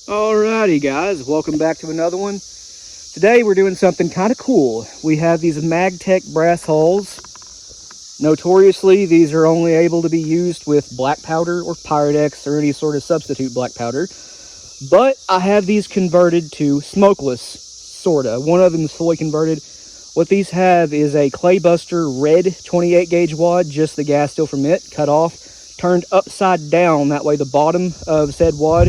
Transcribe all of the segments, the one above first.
Alrighty guys, welcome back to another one. Today we're doing something kind of cool. We have these Magtech brass hulls. Notoriously, these are only able to be used with black powder or Pyrex or any sort of substitute black powder. But I have these converted to smokeless, sorta. One of them is fully converted. What these have is a Claybuster red 28 gauge wad, just the gas still from it, cut off, turned upside down. That way the bottom of said wad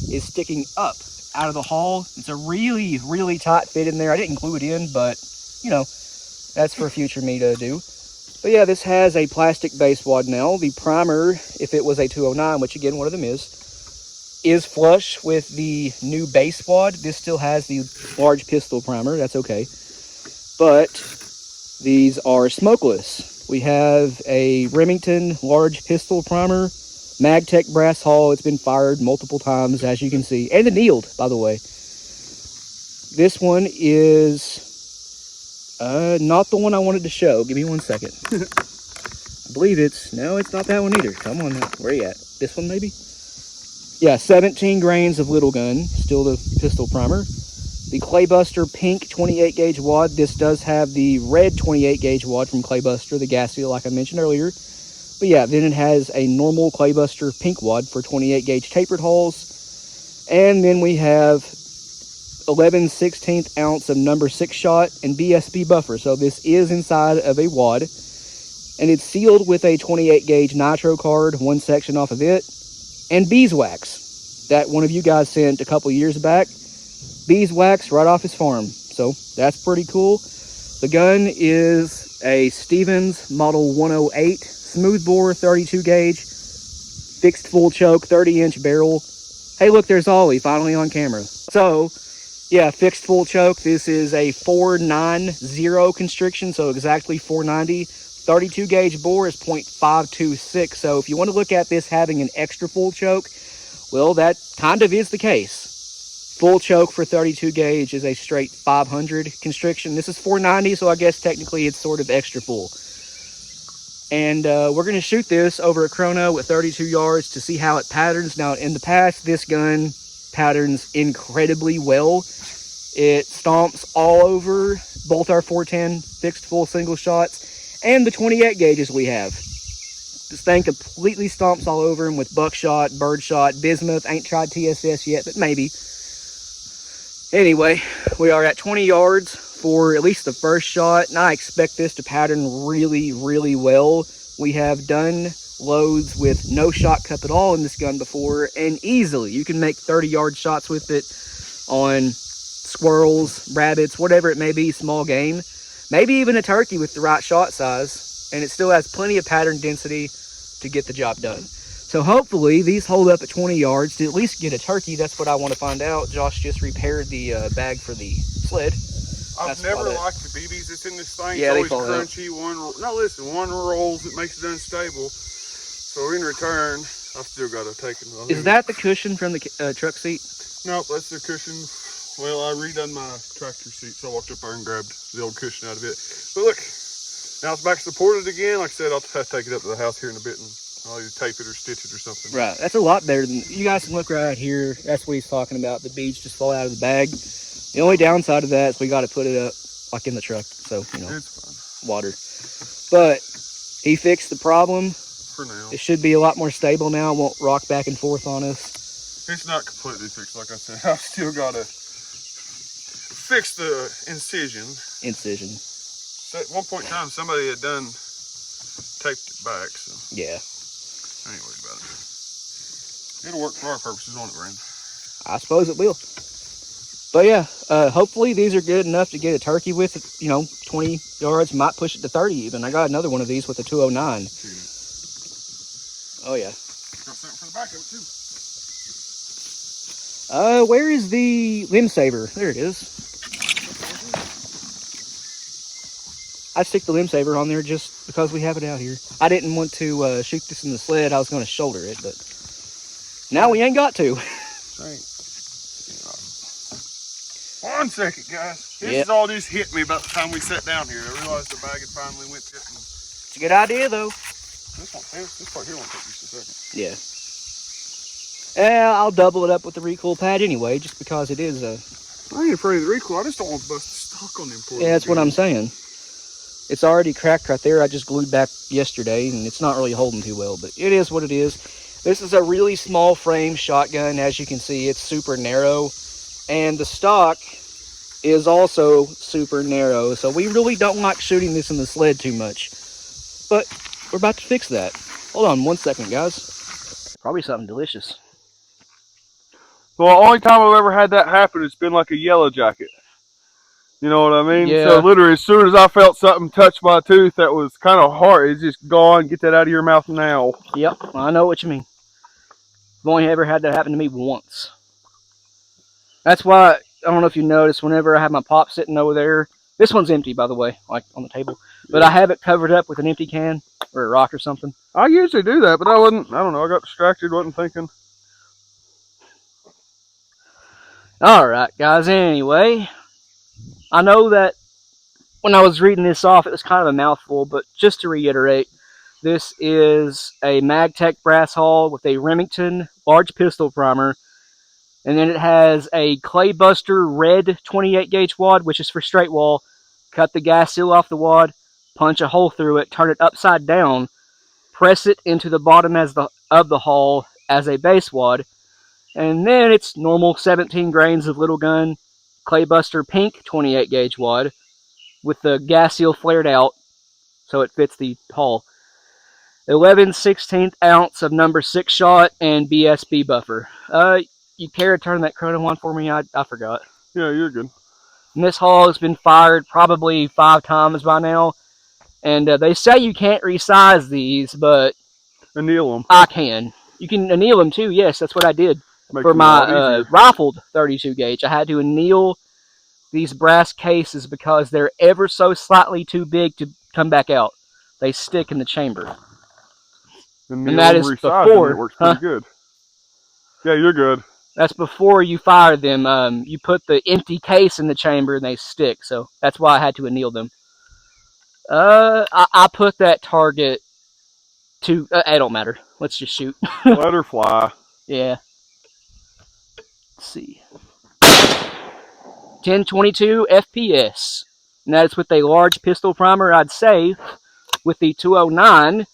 is sticking up out of the hull. It's a really, really tight fit in there. I didn't glue it in, but, you know, that's for future me to do. But yeah, this has a plastic base wad now. The primer, if it was a 209, which again, one of them is flush with the new base wad. This still has the large pistol primer. That's okay. But these are smokeless. We have a Remington large pistol primer, Magtech brass hull. It's been fired multiple times, as you can see, and annealed, by the way. This one is not the one I wanted to show. Give me 1 second. I believe it's not that one either. Come on now. Where you at? This one maybe? Yeah, 17 grains of little gun, still the pistol primer. The Claybuster pink 28 gauge wad. This does have the red 28 gauge wad from Claybuster, the gas seal like I mentioned earlier. But yeah, then it has a normal Claybuster pink wad for 28 gauge tapered hulls. And then we have 11/16 ounce of number 6 shot and BSB buffer. So this is inside of a wad. And it's sealed with a 28 gauge nitro card, one section off of it. And beeswax that one of you guys sent a couple years back. Beeswax right off his farm. So that's pretty cool. The gun is a Stevens Model 108. Smoothbore 32 gauge, fixed full choke, 30-inch barrel. Hey, look, there's Ollie finally on camera. So, yeah, fixed full choke. This is a 490 constriction, so exactly 490. 32 gauge bore is .526. So if you want to look at this having an extra full choke, well, that kind of is the case. Full choke for 32 gauge is a straight 500 constriction. This is 490, so I guess technically it's sort of extra full. And we're going to shoot this over a chrono at 32 yards to see how it patterns. Now, in the past, this gun patterns incredibly well. It stomps all over both our 410 fixed full single shots and the 28 gauges we have. This thing completely stomps all over them with buckshot, birdshot, bismuth. Ain't tried TSS yet, but maybe. Anyway, we are at 20 yards for at least the first shot, and I expect this to pattern really, really well. We have done loads with no shot cup at all in this gun before, and easily you can make 30-yard shots with it on squirrels, rabbits, whatever it may be, small game. Maybe even a turkey with the right shot size, and it still has plenty of pattern density to get the job done. So hopefully these hold up at 20 yards to at least get a turkey. That's what I want to find out. Josh just repaired the bag for the sled. I've never liked the BBs that's in this thing. Yeah, it's always crunchy. One rolls, it makes it unstable. So in return, I've still got to take it. Is that the cushion from the truck seat? Nope, that's the cushion. Well, I redone my tractor seat, so I walked up there and grabbed the old cushion out of it. But look, now it's back supported again. Like I said, I'll have to take it up to the house here in a bit and I'll either tape it or stitch it or something. Right, that's a lot better than, you guys can look right here. That's what he's talking about. The beads just fall out of the bag. The only downside of that is we got to put it up like in the truck, so you know, it's fine. water. But he fixed the problem. For now, it should be a lot more stable now. It won't rock back and forth on us. It's not completely fixed, like I said. I've still got to fix the incision. So at one point in time, somebody had taped it back. So yeah, I ain't worried about it. It'll work for our purposes, won't it, Brandon? I suppose it will. But yeah, hopefully these are good enough to get a turkey with, 20 yards, might push it to 30 even. I got another one of these with a 209. Oh yeah. Got something for the back of it too. Where is the limb saver? There it is. I stick the limb saver on there just because we have it out here. I didn't want to shoot this in the sled. I was going to shoulder it, but now we ain't got to. Right. 1 second, guys. This is all just hit me about the time we sat down here. I realized the bag had finally went to it. It's a good idea, though. This part here won't take just a second. Yeah. Yeah, I'll double it up with the recoil pad anyway, just because it is a... I ain't afraid of the recoil. I just don't want to bust the stock on them portable Yeah, that's what I'm guns. saying. It's already cracked right there. I just glued back yesterday, and it's not really holding too well, but it is what it is. This is a really small frame shotgun. As you can see, it's super narrow, and the stock is also super narrow, so we really don't like shooting this in the sled too much. But we're about to fix that. Hold on 1 second, guys. Probably something delicious. Well, the only time I've ever had that happen, it's been like a yellow jacket. You know what I mean? Yeah. So literally, as soon as I felt something touch my tooth that was kind of hard, it's just gone. Get that out of your mouth now. Yep, I know what you mean. I've only ever had that happen to me once. That's why, I don't know if you noticed, whenever I have my pop sitting over there, this one's empty, by the way, like on the table, but I have it covered up with an empty can or a rock or something. I usually do that, but I don't know, I got distracted, wasn't thinking. Alright, guys, anyway, I know that when I was reading this off, it was kind of a mouthful, but just to reiterate, this is a Magtech brass hull with a Remington large pistol primer, and then it has a Claybuster red 28 gauge wad, which is for straight wall. Cut the gas seal off the wad, punch a hole through it, turn it upside down, press it into the bottom of the hull as a base wad, and then it's normal 17 grains of little gun Claybuster pink 28 gauge wad with the gas seal flared out so it fits the hull. 11/16 ounce of number 6 shot and BSB buffer. You care to turn that chrono on for me? I forgot. Yeah, you're good. And this hull has been fired probably 5 times by now. And they say you can't resize these, but Anneal them. I can. You can anneal them too. Yes, that's what I did. Makes For them a lot my easier. rifled 32 gauge, I had to anneal these brass cases because they're ever so slightly too big to come back out. They stick in the chamber. And that them, is resizing before, it works pretty good. Yeah, you're good. That's before you fire them. You put the empty case in the chamber and they stick. So that's why I had to anneal them. I put that target to. It don't matter. Let's just shoot. Let her fly. Yeah. Let's see. 1022 FPS. And that's with a large pistol primer. I'd say with the 209,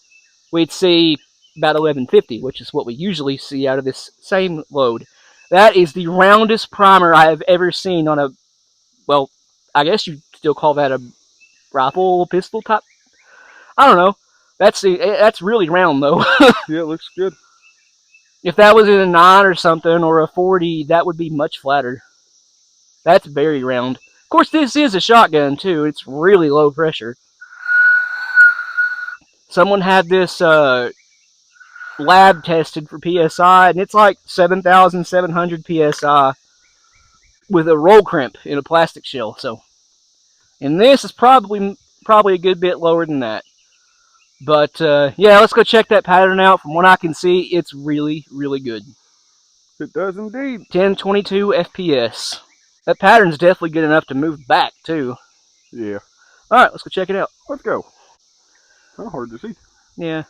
we'd see about 1150, which is what we usually see out of this same load. That is the roundest primer I have ever seen on a, well, I guess you'd still call that a rifle pistol type. I don't know. That's really round though. Yeah, it looks good. If that was in a 9 or something or a 40, that would be much flatter. That's very round. Of course, this is a shotgun too. It's really low pressure. Someone had this lab tested for PSI, and it's like 7,700 PSI with a roll crimp in a plastic shell. So, and this is probably a good bit lower than that. But yeah, let's go check that pattern out. From what I can see, it's really, really good. It does indeed. 1022 FPS. That pattern's definitely good enough to move back too. Yeah. All right, let's go check it out. Let's go. Kind of hard to see. Yeah.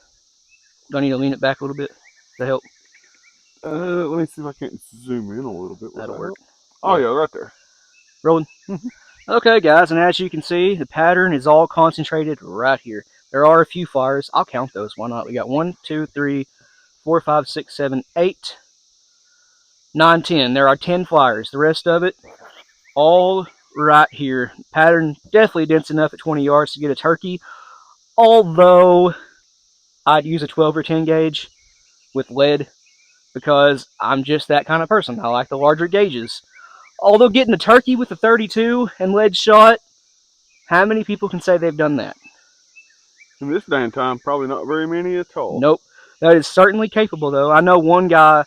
Do I need to lean it back a little bit to help? Let me see if I can't zoom in a little bit. That'll work. Oh yeah, right there. Rolling. Okay, guys, and as you can see, the pattern is all concentrated right here. There are a few fires. I'll count those. Why not? We got 1, 2, 3, 4, 5, 6, 7, 8, 9, 10. There are 10 flyers. The rest of it, all right here. Pattern definitely dense enough at 20 yards to get a turkey. Although, I'd use a 12 or 10 gauge with lead because I'm just that kind of person. I like the larger gauges. Although getting a turkey with a 32 and lead shot, how many people can say they've done that? In this day and time, probably not very many at all. Nope. That is certainly capable, though. I know one guy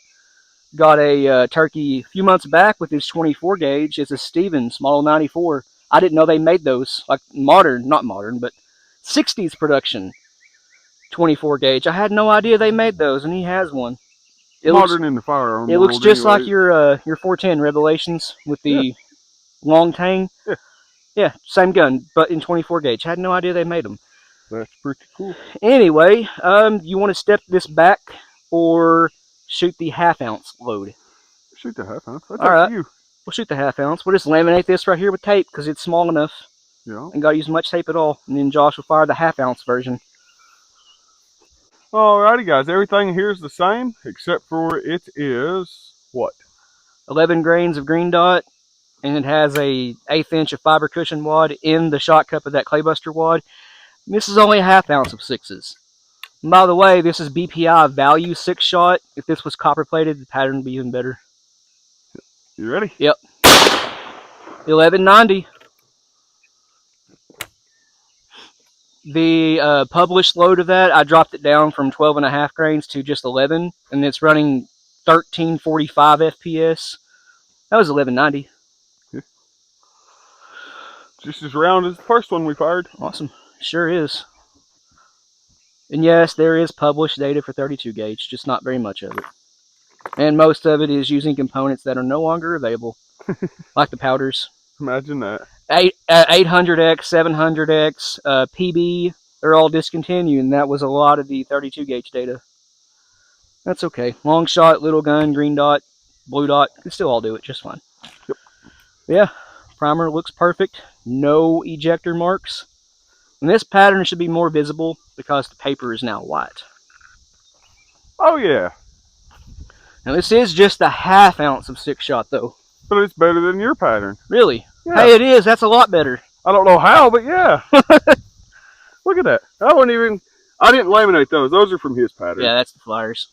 got a turkey a few months back with his 24 gauge. It's a Stevens Model 94. I didn't know they made those. Like modern, not modern, but 60s production 24 gauge. I had no idea they made those, and he has one. Modern in the firearm. It looks just anyway. like your 410 Revelations with the long tang. Yeah. Yeah, same gun, but in 24 gauge. Had no idea they made them. That's pretty cool. Anyway, you want to step this back, or shoot the half-ounce load. Shoot the half ounce. That's All up right, to you. we'll shoot the half-ounce. We'll just laminate this right here with tape because it's small enough. Yeah. And gotta use much tape at all. And then Josh will fire the half-ounce version. Alrighty, guys. Everything here is the same except for it is what? 11 grains of green dot, and it has a 1/8 inch of fiber cushion wad in the shot cup of that Claybuster wad. And this is only a half-ounce of 6s. And by the way, this is BPI value 6-shot. If this was copper plated, the pattern would be even better. You ready? Yep. 1190. The published load of that, I dropped it down from 12.5 grains to just 11, and it's running 1345 FPS. That was 1190. Yeah. Just as round as the first one we fired. Awesome. Sure is. And yes, there is published data for 32 gauge, just not very much of it. And most of it is using components that are no longer available, like the powders. Imagine that. 800X, 700X, PB, they're all discontinued, and that was a lot of the 32 gauge data. That's okay. Long shot, little gun, green dot, blue dot, can still all do it just fine. Yep. Yeah, primer looks perfect. No ejector marks. And this pattern should be more visible because the paper is now white. Oh yeah. Now this is just a half-ounce of 6-shot though. But it's better than your pattern. Really? Yeah. Hey, it is. That's a lot better. I don't know how, but yeah. Look at that. I didn't laminate those. Those are from his pattern. Yeah, that's the flyers.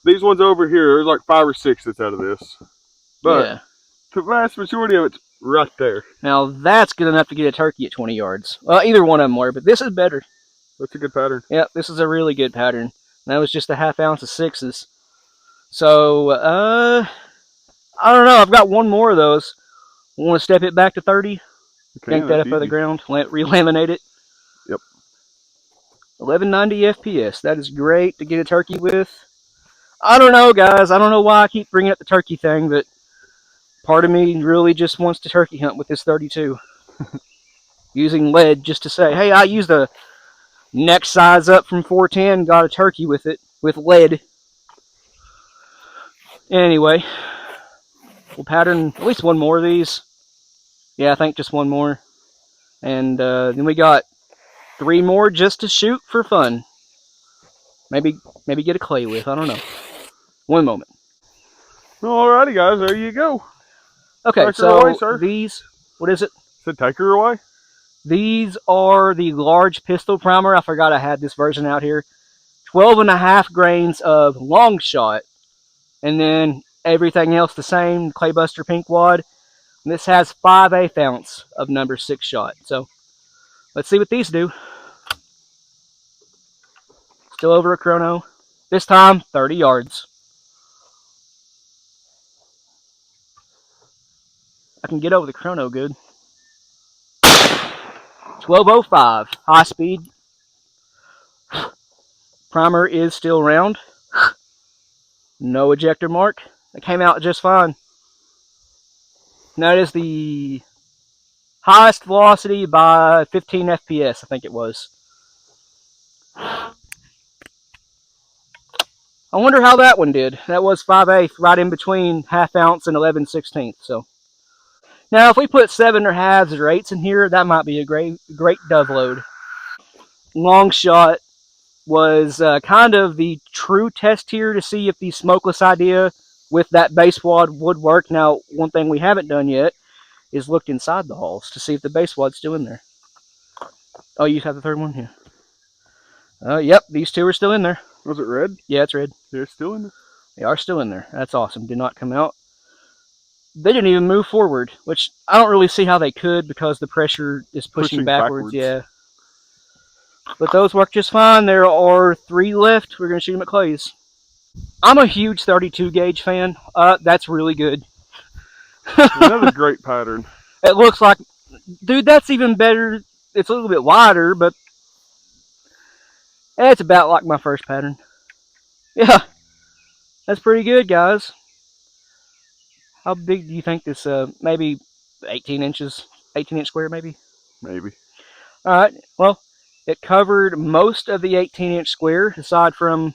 These ones over here, there's like 5 or 6 that's out of this. But yeah. the vast majority of it's right there. Now that's good enough to get a turkey at 20 yards. Well, either one of them were, but this is better. That's a good pattern. Yep, this is a really good pattern. And that was just a half-ounce of 6s. So, I don't know. I've got one more of those. Want to step it back to 30? Yank that up out of the ground, relaminate it. Yep. 1190 FPS. That is great to get a turkey with. I don't know, guys. I don't know why I keep bringing up the turkey thing, but part of me really just wants to turkey hunt with this 32. Using lead just to say, hey, I used a neck size up from 410, got a turkey with it, with lead. Anyway, we'll pattern at least one more of these. Yeah, I think just one more. And then we got 3 more just to shoot for fun. Maybe get a clay with, I don't know. One moment. Alrighty, guys, there you go. Okay, take so her away, sir. These, what is it? So take her away. These are the large pistol primer. I forgot I had this version out here. 12.5 grains of long shot. And then everything else the same, Claybuster pink wad. And this has 5/8 ounce of number 6 shot. So let's see what these do. Still over a chrono. This time 30 yards. I can get over the chrono good. 12:05, high speed. Primer is still round. No ejector mark. It came out just fine. That is the highest velocity by 15 FPS, I think it was. I wonder how that one did. That was 5/8, right in between half ounce and 11/16. So now, if we put 7 or halves or 8s in here, that might be a great dove load. Long shot was kind of the true test here to see if the smokeless idea with that base wad would work. Now, one thing we haven't done yet is looked inside the hulls to see if the base wad's still in there. Oh, you have the third one? Yeah. Yep, these 2 are still in there. Was it red? Yeah, it's red. They're still in there? They are still in there. That's awesome. Did not come out. They didn't even move forward, which I don't really see how they could because the pressure is pushing backwards. Yeah. But those work just fine. There are 3 left. We're going to shoot them at clays. I'm a huge 32 gauge fan. That's really good. Another great pattern. It looks like, dude, that's even better. It's a little bit wider, but it's about like my first pattern. Yeah, that's pretty good, guys. How big do you think this, maybe 18 inches, 18-inch square maybe? Maybe. All right, well, it covered most of the 18-inch square, aside from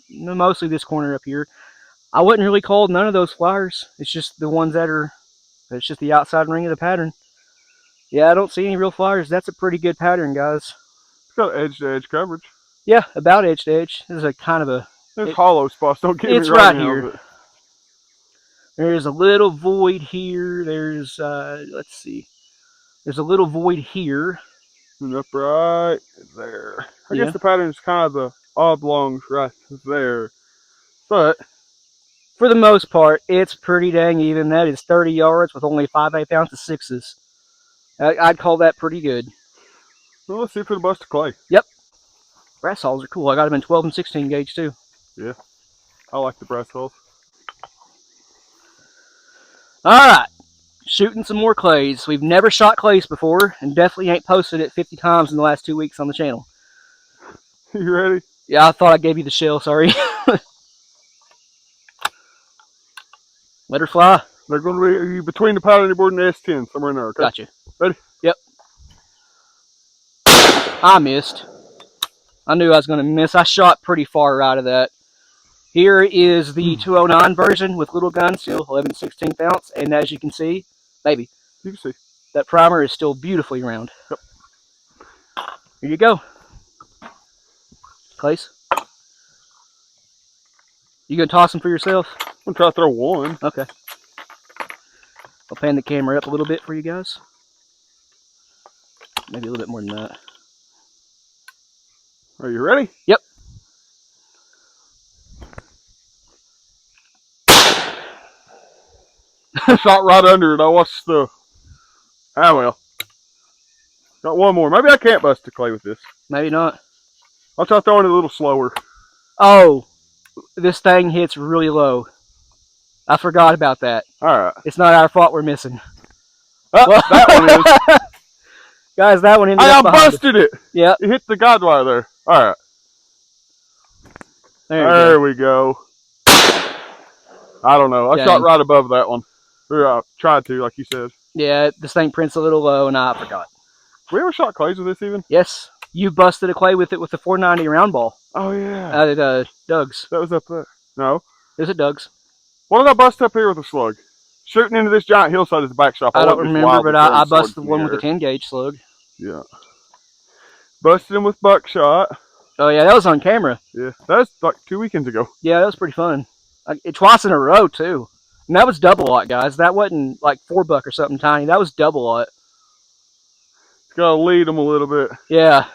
mostly this corner up here. I wouldn't really call none of those flyers. It's just the ones that are, it's just the outside ring of the pattern. Yeah, I don't see any real flyers. That's a pretty good pattern, guys. It's got edge-to-edge coverage. Yeah, about edge to edge. This is a kind of a... There's hollow spots, don't get me It's wrong right now, here. but There's a little void here. There's, let's see. There's a little void here. and up right there. I Yeah. guess the pattern is kind of the oblongs right there. But for the most part, it's pretty dang even. That is 30 yards with only 5/8 ounce of sixes. I'd call that pretty good. Well, let's see for the bust of clay. Yep. Brass hulls are cool. I got them in 12 and 16 gauge too. Yeah, I like the brass hulls. All right, shooting some more clays. We've never shot clays before, and definitely ain't posted it 50 times in the last 2 weeks on the channel. You ready? Yeah, I thought I gave you the shell. Sorry. Let her fly. They're going to be between the pattern board and the S10, somewhere in there. Okay? Gotcha. Ready? Yep. I missed. I knew I was going to miss. I shot pretty far out of that. Here is the 209 version with little gun, still 11/16 ounce, and as you can see, maybe you can see that primer is still beautifully round. Yep. Here you go. Clays. You gonna toss them for yourself? I'm gonna try to throw one. Okay. I'll pan the camera up a little bit for you guys. Maybe a little bit more than that. Are you ready? Yep. I shot right under it. I watched the... Ah, well. Got one more. Maybe I can't bust the clay with this. Maybe not. I'll try throwing it a little slower. Oh, this thing hits really low. I forgot about that. Alright. It's not our fault we're missing. Oh, well, that one is. Guys, that one ended up behind busted it. Yep. It hit the guide wire there. Alright. There we go. I don't know. I shot right above that one. Or I tried to, like you said. Yeah, this thing prints a little low, and I forgot. We ever shot clays with this even? Yes. You busted a clay with it with the 490 round ball. Oh, yeah. At Doug's. That was up there. No. It was at Doug's. What did I bust up here with a slug? Shooting into this giant hillside at the back shop. I don't remember, but I busted the one with the 10 gauge slug. Yeah. Busted him with buckshot. Oh, yeah, that was on camera. Yeah, that was like 2 weekends ago. Yeah, that was pretty fun. Twice in a row, too. And that was double lot, guys. That wasn't like 4-buck or something tiny. That was double lot. It's got to lead them a little bit. Yeah.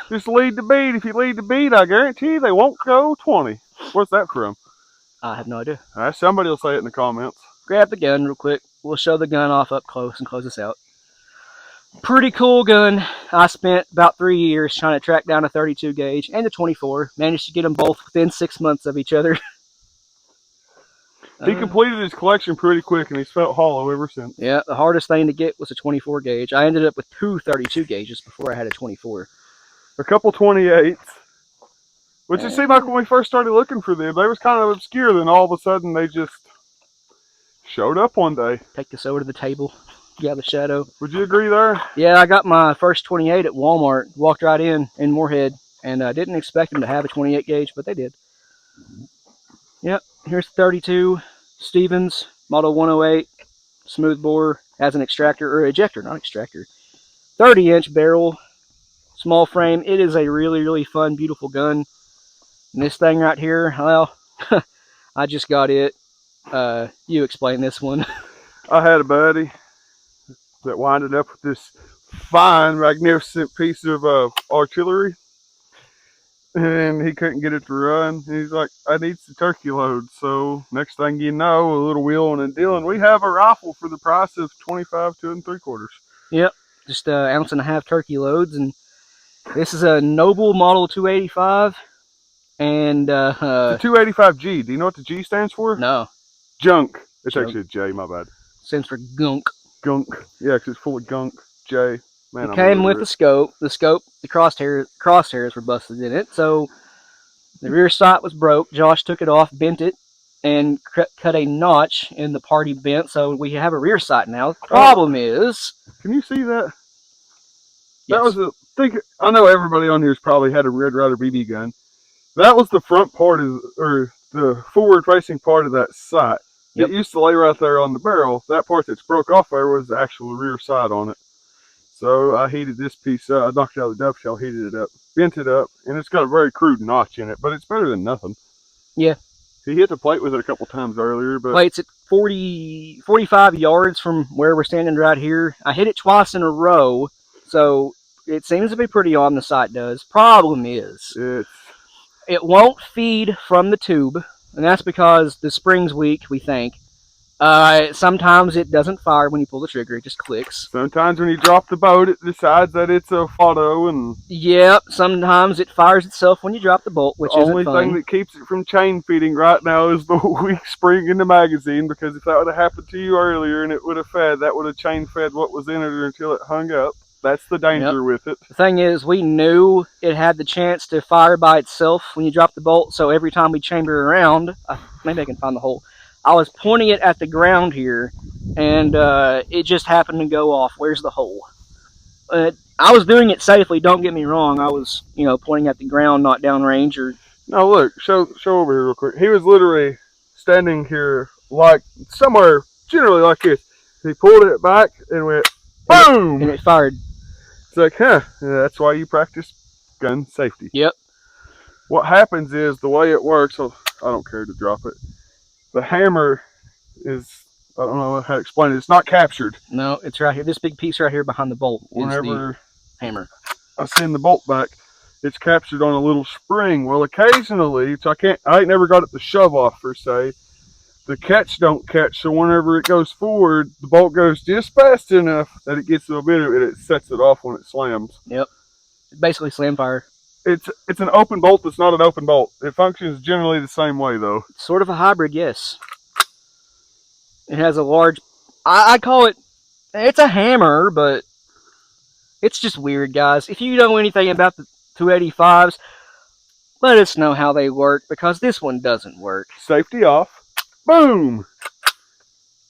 Just lead the bead. If you lead the bead, I guarantee they won't go 20. What's that from? I have no idea. Somebody will say it in the comments. Grab the gun real quick. We'll show the gun off up close and close this out. Pretty cool gun. I spent about 3 years trying to track down a 32 gauge and a 24. Managed to get them both within 6 months of each other. He completed his collection pretty quick, and he's felt hollow ever since. Yeah, the hardest thing to get was a 24 gauge. I ended up with 2 32 gauges before I had a 24. A couple 28s. Which it seemed like when we first started looking for them, they was kind of obscure. Then all of a sudden, they just showed up one day. Take this over to the table. Yeah, the shadow. Would you agree there? Yeah, I got my first 28 at Walmart. Walked right in Moorhead, and I didn't expect them to have a 28 gauge, but they did. Yep, here's 32 Stevens Model 108 smooth bore, has an extractor or ejector, not extractor. 30-inch barrel, small frame. It is a really, really fun, beautiful gun. And this thing right here, well, I just got it. You explain this one. I had a buddy that winded up with this fine, magnificent piece of artillery, and he couldn't get it to run. He's like, I need some turkey loads. So next thing you know, a little wheeling and dealing, we have a rifle for the price of 25 2 3/4. Yep, just an ounce and a half turkey loads, and this is a Noble Model 285. And the 285G. Do you know what the G stands for? No. Junk. It's actually a J. My bad. Stands for gunk. Gunk. Yeah, because it's full of gunk. J. Man, it came with the scope. The crosshairs were busted in it. So the rear sight was broke. Josh took it off, bent it, and cut a notch in the party bent. So we have a rear sight now. The problem is, can you see that? Yes. That was a think. I know everybody on here's probably had a Red Ryder BB gun. That was the front part of, or the forward facing part of that sight. Yep. It used to lay right there on the barrel. That part that's broke off there was the actual rear side on it. So I heated this piece up. I knocked out the dovetail, heated it up, bent it up, and it's got a very crude notch in it, but it's better than nothing. Yeah. He hit the plate with it a couple times earlier, but Plate's at 45 yards from where we're standing right here. I hit it twice in a row, so it seems to be pretty on, the sight does. Problem is, it won't feed from the tube, and that's because the spring's weak, we think. Sometimes it doesn't fire when you pull the trigger, it just clicks. Sometimes when you drop the boat, it decides that it's a photo, and yep, sometimes it fires itself when you drop the bolt, which isn't fun. The only thing that keeps it from chain feeding right now is the weak spring in the magazine, because if that would have happened to you earlier and it would have fed, that would have chain fed what was in it until it hung up. That's the danger with it. The thing is, we knew it had the chance to fire by itself when you drop the bolt, so every time we chamber around, maybe I can find the hole, I was pointing it at the ground here, and it just happened to go off. Where's the hole? I was doing it safely, don't get me wrong. I was, pointing at the ground, not downrange. No, look, show over here real quick. He was literally standing here like somewhere generally like this. He pulled it back and went boom, and it fired. It's like, yeah, that's why you practice gun safety. Yep. What happens is, the way it works, I don't care to drop it. The hammer is, I don't know how to explain it. It's not captured. No, it's right here. This big piece right here behind the bolt is the hammer. I send the bolt back, it's captured on a little spring. Well, occasionally, so I ain't never got it to shove off per se. The catch don't catch, so whenever it goes forward, the bolt goes just fast enough that it gets to a bit of it. It sets it off when it slams. Yep. It's basically slam fire. It's an open bolt that's not an open bolt. It functions generally the same way, though. It's sort of a hybrid, yes. It has a large... I call it... It's a hammer, but... It's just weird, guys. If you know anything about the 285s, let us know how they work, because this one doesn't work. Safety off. Boom!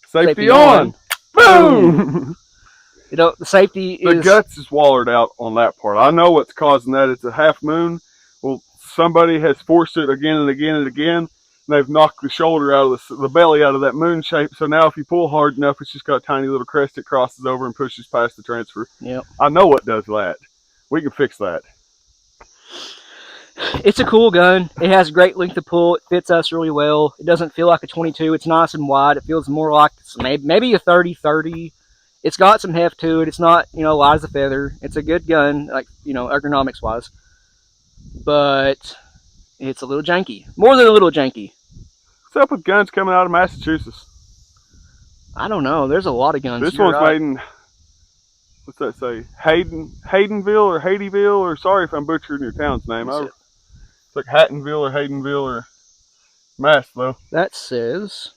Safety on. Boom! The safety is... The guts is wallered out on that part. I know what's causing that. It's a half moon. Well, somebody has forced it again and again and again, and they've knocked the shoulder out of the belly out of that moon shape. So now if you pull hard enough, it's just got a tiny little crest that crosses over and pushes past the transfer. Yep. I know what does that. We can fix that. It's a cool gun. It has great length of pull. It fits us really well. It doesn't feel like a 22. It's nice and wide. It feels more like maybe a 30-30. It's got some heft to it. It's not, light as a feather. It's a good gun, like, ergonomics wise. But it's a little janky. More than a little janky. What's up with guns coming out of Massachusetts? I don't know. There's a lot of guns. This one's made in, what's that say? Haydenville or Hadyville, or sorry if I'm butchering your town's name. It's like Hattonville or Haydenville or Mass, though. That says...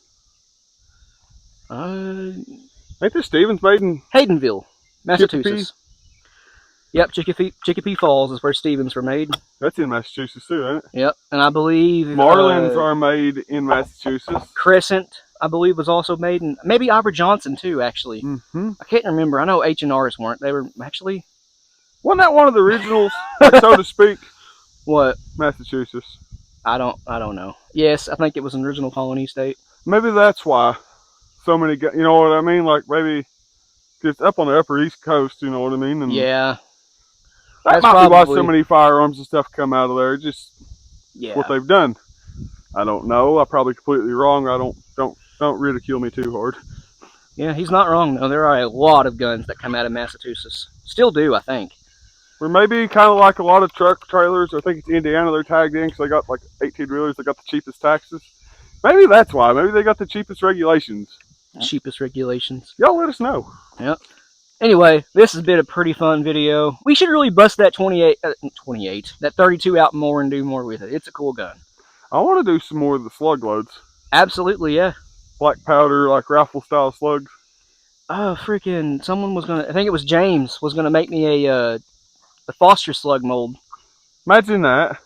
Ain't this Stevens made in Haydenville, Massachusetts? Yep, Chicopee Falls is where Stevens were made. That's in Massachusetts too, ain't it? Yep, and I believe... Marlins are made in Massachusetts. Crescent, I believe, was also made in... Maybe Ivor Johnson too, actually. Mm-hmm. I can't remember. I know H&Rs weren't. They were actually... Wasn't that one of the originals, so to speak? What? Massachusetts. I don't know. Yes, I think it was an original colony state. Maybe that's why so many, you know what I mean? Like maybe it's up on the upper East Coast, you know what I mean? And yeah. That might be why so many firearms and stuff come out of there. Just what they've done. I don't know. I'm probably completely wrong. I don't ridicule me too hard. Yeah, he's not wrong though. There are a lot of guns that come out of Massachusetts. Still do, I think. Or maybe kind of like a lot of truck trailers. I think it's Indiana. They're tagged in because they got like 18-wheelers. They got the cheapest taxes. Maybe that's why. Maybe they got the cheapest regulations. Cheapest regulations. Y'all let us know. Yep. Anyway, this has been a pretty fun video. We should really bust that 28, that 32 out more and do more with it. It's a cool gun. I want to do some more of the slug loads. Absolutely, yeah. Black powder, like rifle style slugs. Oh, freaking! Someone was gonna. I think it was James was gonna make me a Foster slug mold. Imagine that.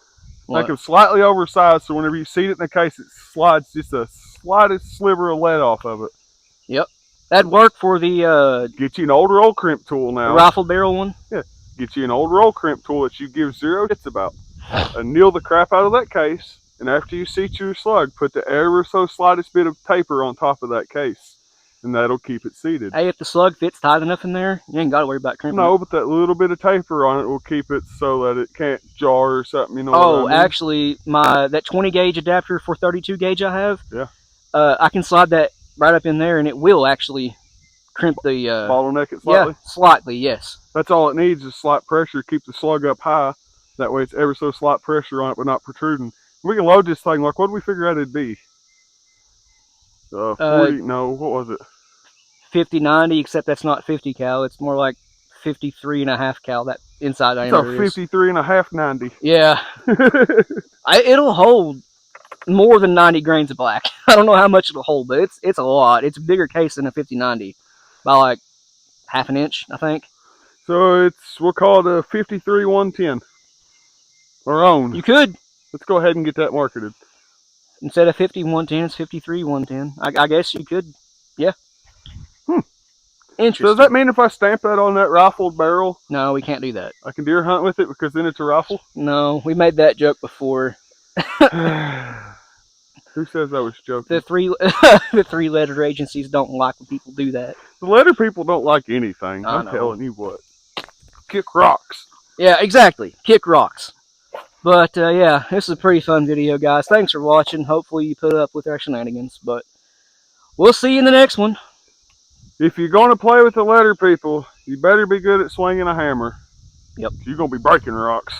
What? Make them slightly oversized, so whenever you seat it in the case, it slides just a slightest sliver of lead off of it. Yep. That'd work for the... Get you an old roll crimp tool now. The rifle barrel one? Yeah. Get you an old roll crimp tool that you give 0 hits about. Anneal the crap out of that case. And after you seat your slug, put the ever so slightest bit of taper on top of that case. And that'll keep it seated. Hey, if the slug fits tight enough in there, you ain't got to worry about crimping No, it. but that little bit of taper on it will keep it so that it can't jar or something, you know what I mean? Actually, that 20 gauge adapter for 32 gauge I have, Yeah. I can slide that right up in there and it will actually crimp the... bottleneck it slightly? Yeah, slightly, yes. That's all it needs is slight pressure. Keep the slug up high. That way it's ever so slight pressure on it but not protruding. We can load this thing, like, what did we figure out it'd be? 40, no, what was it? 50-90, except that's not 50 cal. It's more like 53.5 cal, that inside diameter It's a 53.5 90. Yeah. It'll hold more than 90 grains of black. I don't know how much it'll hold, but it's a lot. It's a bigger case than a 50-90 by like half an inch, I think. So we'll call it a 53-110. Our own. You could. Let's go ahead and get that marketed. Instead of 50-110, it's 53-110. I guess you could. Yeah. Interesting. So does that mean if I stamp that on that rifled barrel? No, we can't do that. I can deer hunt with it because then it's a rifle? No, we made that joke before. Who says I was joking? The three letter agencies don't like when people do that. The letter people don't like anything. I'm telling you what. Kick rocks. Yeah, exactly. Kick rocks. But yeah, this is a pretty fun video, guys. Thanks for watching. Hopefully you put up with our shenanigans. But we'll see you in the next one. If you're going to play with the letter people, you better be good at swinging a hammer. Yep. You're going to be breaking rocks.